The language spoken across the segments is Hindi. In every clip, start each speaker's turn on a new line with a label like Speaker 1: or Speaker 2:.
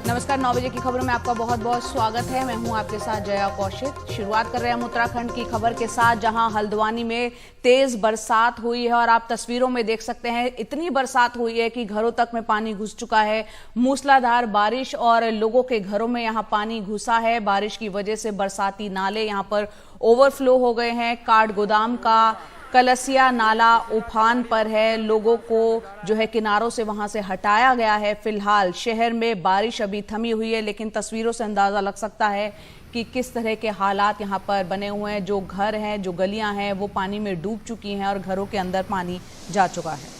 Speaker 1: नमस्कार, 9 बजे की खबरों में आपका बहुत बहुत स्वागत है। मैं हूं आपके साथ जया कौशिक। शुरुआत कर रहे हैं हम उत्तराखंड की खबर के साथ, जहां हल्द्वानी में तेज बरसात हुई है और आप तस्वीरों में देख सकते हैं इतनी बरसात हुई है कि घरों तक में पानी घुस चुका है। मूसलाधार बारिश और लोगों के घरों में यहां पानी घुसा है। बारिश की वजह से बरसाती नाले यहां पर ओवरफ्लो हो गए हैं। काठगोदाम का कलसिया नाला उफान पर है। लोगों को जो है किनारों से वहां से हटाया गया है। फिलहाल शहर में बारिश अभी थमी हुई है, लेकिन तस्वीरों से अंदाजा लग सकता है कि किस तरह के हालात यहां पर बने हुए हैं। जो घर हैं, जो गलियां हैं, वो पानी में डूब चुकी हैं और घरों के अंदर पानी जा चुका है।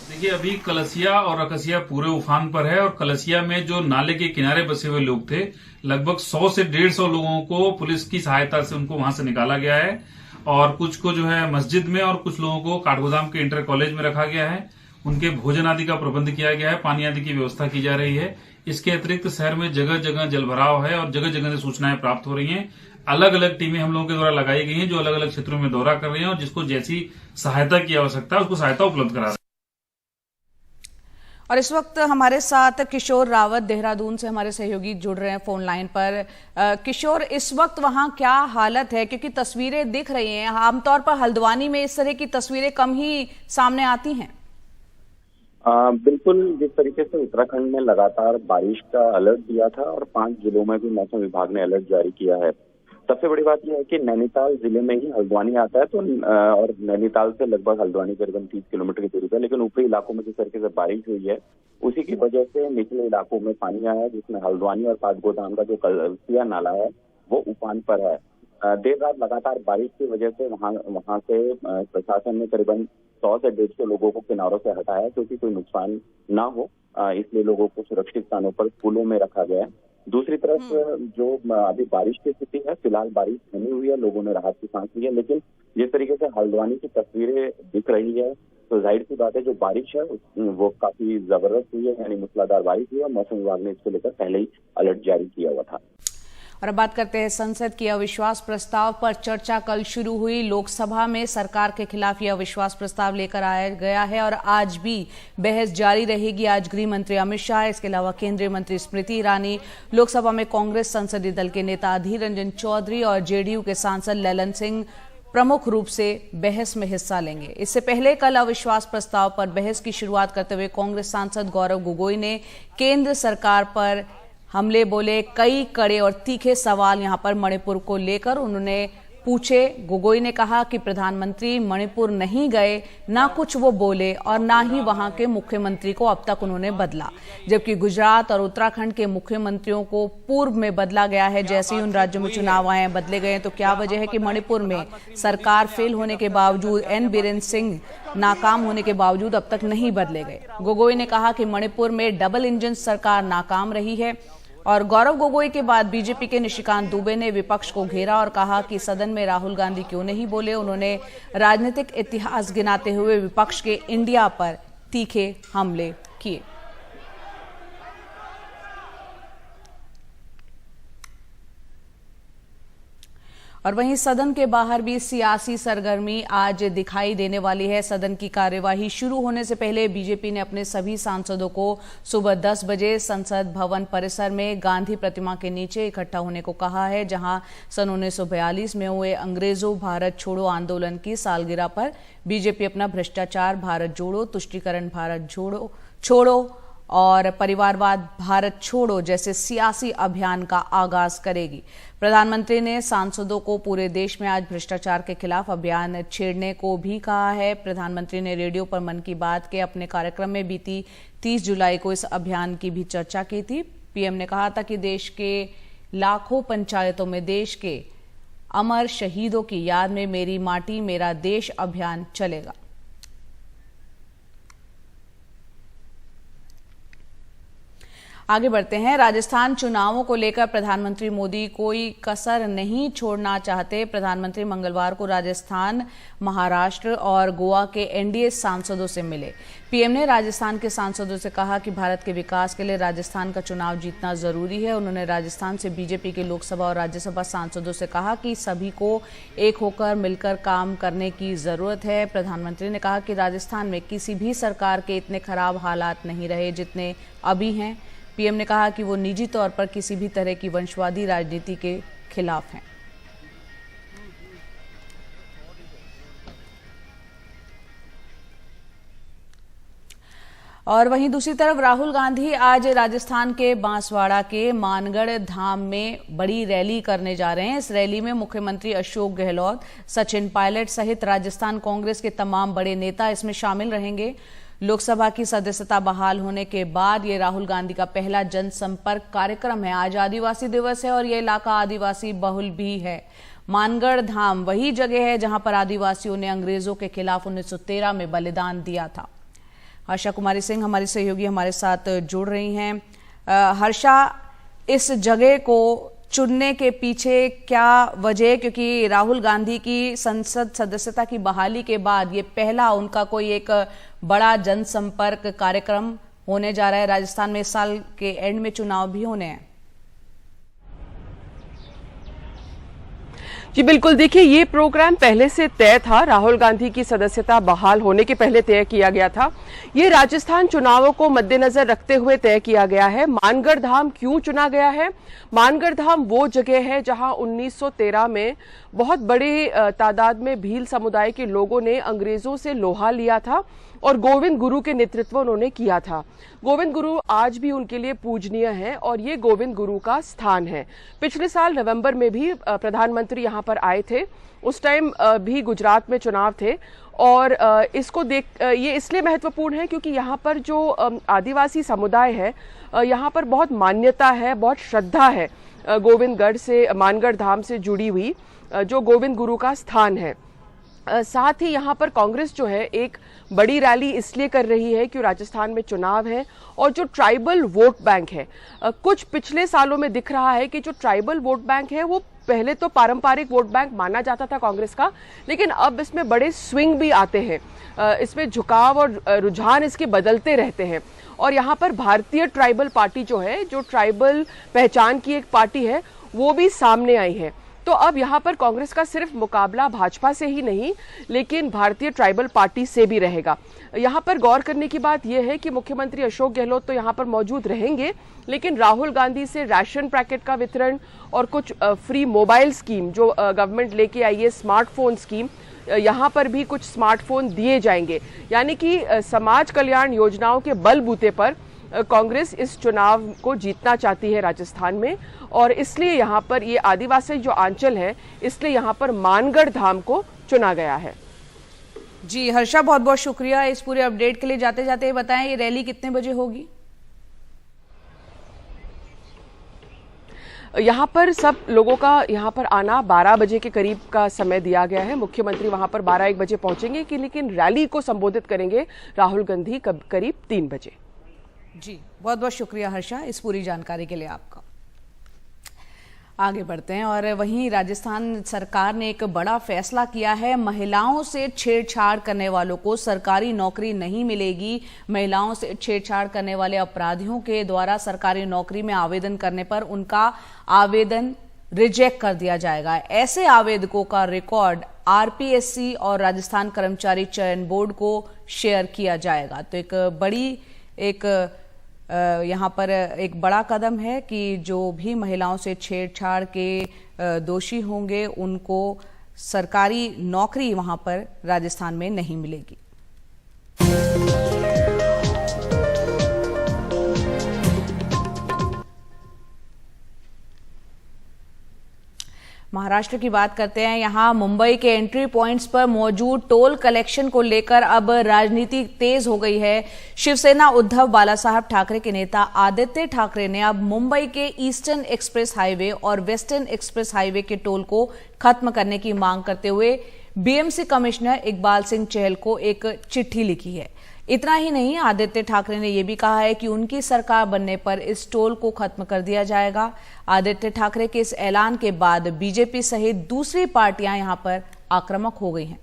Speaker 2: देखिए, अभी कलसिया और अकसिया पूरे उफान पर है और कलसिया में जो नाले के किनारे बसे हुए लोग थे, लगभग 100 से 150 लोगों को पुलिस की सहायता से उनको वहां से निकाला गया है और कुछ को जो है मस्जिद में और कुछ लोगों को काठगोदाम के इंटर कॉलेज में रखा गया है। उनके भोजन आदि का प्रबंध किया गया है, पानी आदि की व्यवस्था की जा रही है। इसके अतिरिक्त शहर में जगह जगह जलभराव है और जगह जगह से सूचनाएं प्राप्त हो रही हैं। अलग अलग टीमें हम लोगों के द्वारा लगाई गई हैं, जो अलग अलग क्षेत्रों में दौरा कर रही हैं और जिसको जैसी सहायता की आवश्यकता है उसको सहायता उपलब्ध करा रही है।
Speaker 1: और इस वक्त हमारे साथ किशोर रावत देहरादून से हमारे सहयोगी जुड़ रहे हैं फोन लाइन पर। किशोर, इस वक्त वहां क्या हालत है? क्योंकि तस्वीरें दिख रही हैं, आमतौर पर हल्द्वानी में इस तरह की तस्वीरें कम ही सामने आती हैं।
Speaker 3: बिल्कुल, जिस तरीके से उत्तराखंड में लगातार बारिश का अलर्ट दिया था और 5 जिलों में भी मौसम विभाग ने अलर्ट जारी किया है। सबसे बड़ी बात यह है कि नैनीताल जिले में ही हल्द्वानी आता है, तो और नैनीताल से लगभग हल्द्वानी करीबन 30 किलोमीटर की दूरी पर, लेकिन ऊपरी इलाकों में जिस तरीके से बारिश हुई है उसी की वजह से निचले इलाकों में पानी आया है, जिसमें हल्द्वानी और काठगोदाम का जो कलसिया नाला है वो उफान पर है। देर रात लगातार बारिश की वजह से वहां से प्रशासन ने करीबन 100 से 150 लोगों को किनारों से हटाया, क्योंकि कोई नुकसान ना हो, इसलिए लोगों को सुरक्षित स्थानों पर स्कूलों में रखा गया है। दूसरी तरफ जो अभी बारिश की स्थिति है, फिलहाल बारिश थमी हुई है, लोगों ने राहत की सांस ली है, लेकिन जिस तरीके से हल्द्वानी की तस्वीरें दिख रही है तो जाहिर सी बात है जो बारिश है वो काफी जबरदस्त हुई है, यानी मूसलाधार बारिश हुई है। मौसम विभाग ने इसको लेकर पहले ही अलर्ट जारी किया हुआ था।
Speaker 1: और अब बात करते हैं संसद की अविश्वास प्रस्ताव पर। चर्चा कल शुरू हुई। लोकसभा में सरकार के खिलाफ यह अविश्वास प्रस्ताव लेकर आया गया है और आज भी बहस जारी रहेगी। आज गृह मंत्री अमित शाह, इसके अलावा केंद्रीय मंत्री स्मृति ईरानी, लोकसभा में कांग्रेस संसदीय दल के नेता अधीर रंजन चौधरी और जेडीयू के सांसद ललन सिंह प्रमुख रूप से बहस में हिस्सा लेंगे। इससे पहले कल अविश्वास प्रस्ताव पर बहस की शुरुआत करते हुए कांग्रेस सांसद गौरव गोगोई ने केंद्र सरकार पर हमले बोले। कई कड़े और तीखे सवाल यहां पर मणिपुर को लेकर उन्होंने पूछे। गोगोई ने कहा कि प्रधानमंत्री मणिपुर नहीं गए, ना कुछ वो बोले और ना ही वहां के मुख्यमंत्री को अब तक उन्होंने बदला, जबकि गुजरात और उत्तराखंड के मुख्यमंत्रियों को पूर्व में बदला गया है। जैसे ही उन राज्यों में चुनाव आए बदले गए, तो क्या वजह है कि मणिपुर में सरकार फेल होने के बावजूद, एन बीरेन सिंह नाकाम होने के बावजूद अब तक नहीं बदले गए? गोगोई ने कहा कि मणिपुर में डबल इंजन सरकार नाकाम रही है। और गौरव गोगोई के बाद बीजेपी के निशिकांत दुबे ने विपक्ष को घेरा और कहा कि सदन में राहुल गांधी क्यों नहीं बोले। उन्होंने राजनीतिक इतिहास गिनाते हुए विपक्ष के इंडिया पर तीखे हमले किए। और वहीं सदन के बाहर भी सियासी सरगर्मी आज दिखाई देने वाली है। सदन की कार्यवाही शुरू होने से पहले बीजेपी ने अपने सभी सांसदों को सुबह 10 बजे संसद भवन परिसर में गांधी प्रतिमा के नीचे इकट्ठा होने को कहा है, जहां सन 1942 में हुए अंग्रेजों भारत छोड़ो आंदोलन की सालगिरह पर बीजेपी अपना भ्रष्टाचार भारत जोड़ो, तुष्टीकरण भारत छोड़ो और परिवारवाद भारत छोड़ो जैसे सियासी अभियान का आगाज करेगी। प्रधानमंत्री ने सांसदों को पूरे देश में आज भ्रष्टाचार के खिलाफ अभियान छेड़ने को भी कहा है। प्रधानमंत्री ने रेडियो पर मन की बात के अपने कार्यक्रम में बीती 30 जुलाई को इस अभियान की भी चर्चा की थी। पीएम ने कहा था कि देश के लाखों पंचायतों में देश के अमर शहीदों की याद में मेरी माटी मेरा देश अभियान चलेगा। आगे बढ़ते हैं। राजस्थान चुनावों को लेकर प्रधानमंत्री मोदी कोई कसर नहीं छोड़ना चाहते। प्रधानमंत्री मंगलवार को राजस्थान, महाराष्ट्र और गोवा के एनडीए सांसदों से मिले। पीएम ने राजस्थान के सांसदों से कहा कि भारत के विकास के लिए राजस्थान का चुनाव जीतना जरूरी है। उन्होंने राजस्थान से बीजेपी के लोकसभा और राज्यसभा सांसदों से कहा कि सभी को एक होकर मिलकर काम करने की जरूरत है। प्रधानमंत्री ने कहा कि राजस्थान में किसी भी सरकार के इतने खराब हालात नहीं रहे जितने अभी हैं। पीएम ने कहा कि वो निजी तौर पर किसी भी तरह की वंशवादी राजनीति के खिलाफ हैं। और वहीं दूसरी तरफ राहुल गांधी आज राजस्थान के बांसवाड़ा के मानगढ़ धाम में बड़ी रैली करने जा रहे हैं। इस रैली में मुख्यमंत्री अशोक गहलोत, सचिन पायलट सहित राजस्थान कांग्रेस के तमाम बड़े नेता इसमें शामिल रहेंगे। लोकसभा की सदस्यता बहाल होने के बाद ये राहुल गांधी का पहला जनसंपर्क कार्यक्रम है। आज आदिवासी दिवस है और ये इलाका आदिवासी बहुल भी है। मानगढ़ धाम वही जगह है जहां पर आदिवासियों ने अंग्रेजों के खिलाफ 1913 में बलिदान दिया था। हर्षा कुमारी सिंह हमारी सहयोगी हमारे साथ जुड़ रही हैं। हर्षा, इस जगह को चुनने के पीछे क्या वजह, क्योंकि राहुल गांधी की संसद सदस्यता की बहाली के बाद ये पहला उनका कोई एक बड़ा जनसंपर्क कार्यक्रम होने जा रहा है। राजस्थान में इस साल के एंड में चुनाव भी होने हैं।
Speaker 4: जी बिल्कुल, देखिए ये प्रोग्राम पहले से तय था। राहुल गांधी की सदस्यता बहाल होने के पहले तय किया गया था। ये राजस्थान चुनावों को मद्देनजर रखते हुए तय किया गया है। मानगढ़ धाम क्यों चुना गया है? मानगढ़ धाम वो जगह है जहां 1913 में बहुत बड़ी तादाद में भील समुदाय के लोगों ने अंग्रेजों से लोहा लिया था और गोविंद गुरु के नेतृत्व उन्होंने किया था। गोविंद गुरु आज भी उनके लिए पूजनीय है और ये गोविंद गुरु का स्थान है। पिछले साल नवंबर में भी प्रधानमंत्री यहाँ पर आए थे। उस टाइम भी गुजरात में चुनाव थे और इसको देख ये इसलिए महत्वपूर्ण है क्योंकि यहाँ पर जो आदिवासी समुदाय है, यहाँ पर बहुत मान्यता है, बहुत श्रद्धा है गोविंदगढ़ से, मानगढ़ धाम से जुड़ी हुई, जो गोविंद गुरु का स्थान है। साथ ही यहाँ पर कांग्रेस जो है एक बड़ी रैली इसलिए कर रही है कि राजस्थान में चुनाव है और जो ट्राइबल वोट बैंक है, कुछ पिछले सालों में दिख रहा है कि जो ट्राइबल वोट बैंक है वो पहले तो पारंपरिक वोट बैंक माना जाता था कांग्रेस का, लेकिन अब इसमें बड़े स्विंग भी आते हैं। इसमें झुकाव और रुझान इसके बदलते रहते हैं और यहाँ पर भारतीय ट्राइबल पार्टी जो है, जो ट्राइबल पहचान की एक पार्टी है, वो भी सामने आई है। तो अब यहाँ पर कांग्रेस का सिर्फ मुकाबला भाजपा से ही नहीं, लेकिन भारतीय ट्राइबल पार्टी से भी रहेगा। यहाँ पर गौर करने की बात यह है कि मुख्यमंत्री अशोक गहलोत तो यहाँ पर मौजूद रहेंगे, लेकिन राहुल गांधी से राशन पैकेट का वितरण और कुछ फ्री मोबाइल स्कीम जो गवर्नमेंट लेके आई है, स्मार्टफोन स्कीम, यहाँ पर भी कुछ स्मार्टफोन दिए जाएंगे। यानी कि समाज कल्याण योजनाओं के बलबूते पर कांग्रेस इस चुनाव को जीतना चाहती है राजस्थान में और इसलिए यहाँ पर ये आदिवासी जो आंचल है, इसलिए यहाँ पर मानगढ़ धाम को चुना गया है।
Speaker 1: जी हर्षा, बहुत बहुत शुक्रिया इस पूरे अपडेट के लिए। जाते जाते बताएं, ये रैली कितने बजे होगी?
Speaker 4: यहाँ पर सब लोगों का यहाँ पर आना 12 बजे के करीब का समय दिया गया है। मुख्यमंत्री वहाँ पर 12-1 बजे पहुंचेंगे कि लेकिन रैली को संबोधित करेंगे राहुल गांधी करीब 3 बजे।
Speaker 1: जी बहुत बहुत शुक्रिया हर्षा इस पूरी जानकारी के लिए आपका। आगे बढ़ते हैं और वहीं राजस्थान सरकार ने एक बड़ा फैसला किया है। महिलाओं से छेड़छाड़ करने वालों को सरकारी नौकरी नहीं मिलेगी। महिलाओं से छेड़छाड़ करने वाले अपराधियों के द्वारा सरकारी नौकरी में आवेदन करने पर उनका आवेदन रिजेक्ट कर दिया जाएगा। ऐसे आवेदकों का रिकॉर्ड आरपीएससी और राजस्थान कर्मचारी चयन बोर्ड को शेयर किया जाएगा। तो यहाँ पर एक बड़ा कदम है कि जो भी महिलाओं से छेड़छाड़ के दोषी होंगे उनको सरकारी नौकरी वहां पर राजस्थान में नहीं मिलेगी। महाराष्ट्र की बात करते हैं। यहां मुंबई के एंट्री पॉइंट्स पर मौजूद टोल कलेक्शन को लेकर अब राजनीति तेज हो गई है। शिवसेना उद्धव बालासाहब ठाकरे के नेता आदित्य ठाकरे ने अब मुंबई के ईस्टर्न एक्सप्रेस हाईवे और वेस्टर्न एक्सप्रेस हाईवे के टोल को खत्म करने की मांग करते हुए बीएमसी कमिश्नर इकबाल सिंह चहल को एक चिट्ठी लिखी है। इतना ही नहीं, आदित्य ठाकरे ने यह भी कहा है कि उनकी सरकार बनने पर इस टोल को खत्म कर दिया जाएगा। आदित्य ठाकरे के इस ऐलान के बाद बीजेपी सहित दूसरी पार्टियां यहां पर आक्रामक हो गई हैं।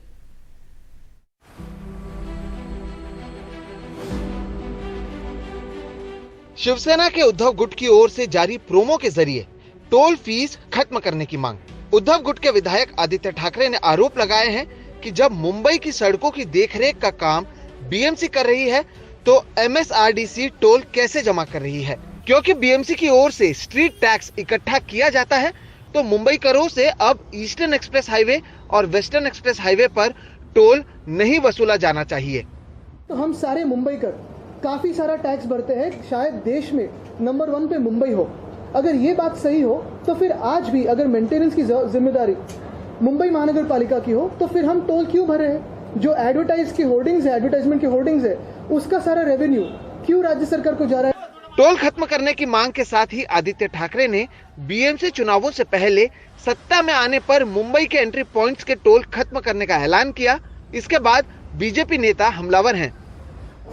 Speaker 5: शिवसेना के उद्धव गुट की ओर से जारी प्रोमो के जरिए टोल फीस खत्म करने की मांग। उद्धव गुट के विधायक आदित्य ठाकरे ने आरोप लगाए हैं कि जब मुंबई की सड़कों की देखरेख का काम बीएमसी कर रही है तो एमएसआरडीसी टोल कैसे जमा कर रही है। क्योंकि बीएमसी की ओर से स्ट्रीट टैक्स इकट्ठा किया जाता है तो मुंबई करों से अब ईस्टर्न एक्सप्रेस हाईवे और वेस्टर्न एक्सप्रेस हाईवे पर टोल नहीं वसूला जाना चाहिए।
Speaker 6: तो हम सारे मुंबई कर काफी सारा टैक्स भरते हैं, शायद देश में नंबर 1 पे मुंबई हो। अगर ये बात सही हो तो फिर आज भी अगर मेंटेनेंस की जिम्मेदारी मुंबई महानगर पालिका की हो तो फिर हम टोल क्यों भर रहे हैं? जो एडवर्टाइजमेंट की होर्डिंग्स है उसका सारा रेवेन्यू क्यों राज्य सरकार को जा रहा है?
Speaker 5: टोल खत्म करने की मांग के साथ ही आदित्य ठाकरे ने बीएमसी चुनावों से पहले सत्ता में आने पर मुंबई के एंट्री पॉइंट्स के टोल खत्म करने का ऐलान किया। इसके बाद बीजेपी नेता हमलावर हैं।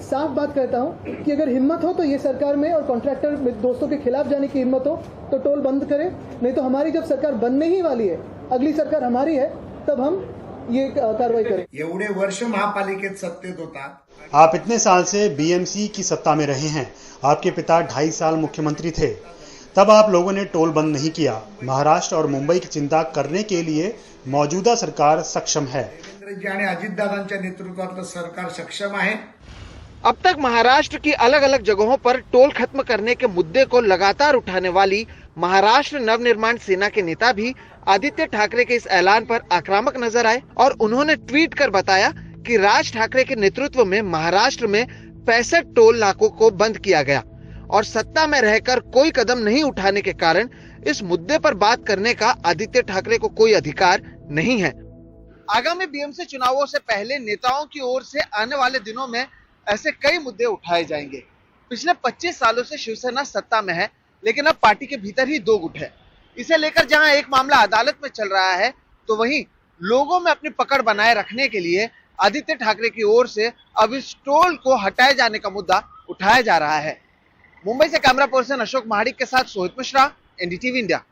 Speaker 6: साफ बात कहता हूं कि अगर हिम्मत हो तो ये सरकार में और कॉन्ट्रैक्टर दोस्तों के खिलाफ जाने की हिम्मत हो तो टोल बंद करें, नहीं तो हमारी जब सरकार बनने ही वाली है, अगली सरकार हमारी है, तब हम ये कार्रवाई करें।
Speaker 7: एवढे वर्ष महापालिकेत सत्तेत होता,
Speaker 8: आप इतने साल से बीएमसी की सत्ता में रहे हैं, आपके पिता 2.5 साल मुख्यमंत्री थे, तब आप लोगों ने टोल बंद नहीं किया। महाराष्ट्र और मुंबई की चिंता करने के लिए मौजूदा सरकार सक्षम है।
Speaker 7: आणि अजितदादांच्या नेतृत्वातलं सरकार सक्षम आहे।
Speaker 5: अब तक महाराष्ट्र की अलग अलग जगहों पर टोल खत्म करने के मुद्दे को लगातार उठाने वाली महाराष्ट्र नवनिर्माण सेना के नेता भी आदित्य ठाकरे के इस ऐलान पर आक्रामक नजर आए और उन्होंने ट्वीट कर बताया कि राज ठाकरे के नेतृत्व में महाराष्ट्र में 65 टोल नाकों को बंद किया गया और सत्ता में रहकर कोई कदम नहीं उठाने के कारण इस मुद्दे पर बात करने का आदित्य ठाकरे को कोई अधिकार नहीं है। आगामी बीएमसी चुनावों से पहले नेताओं की ओर से आने वाले दिनों में ऐसे कई मुद्दे उठाए जाएंगे। पिछले 25 सालों से शिवसेना सत्ता में है, लेकिन अब पार्टी के भीतर ही 2 गुट है। इसे लेकर जहां एक मामला अदालत में चल रहा है तो वहीं लोगों में अपनी पकड़ बनाए रखने के लिए आदित्य ठाकरे की ओर से अब इस टोल को हटाए जाने का मुद्दा उठाया जा रहा है। मुंबई से कैमरा पर्सन अशोक महाडिक के साथ सोहित मिश्रा, एनडीटीवी इंडिया।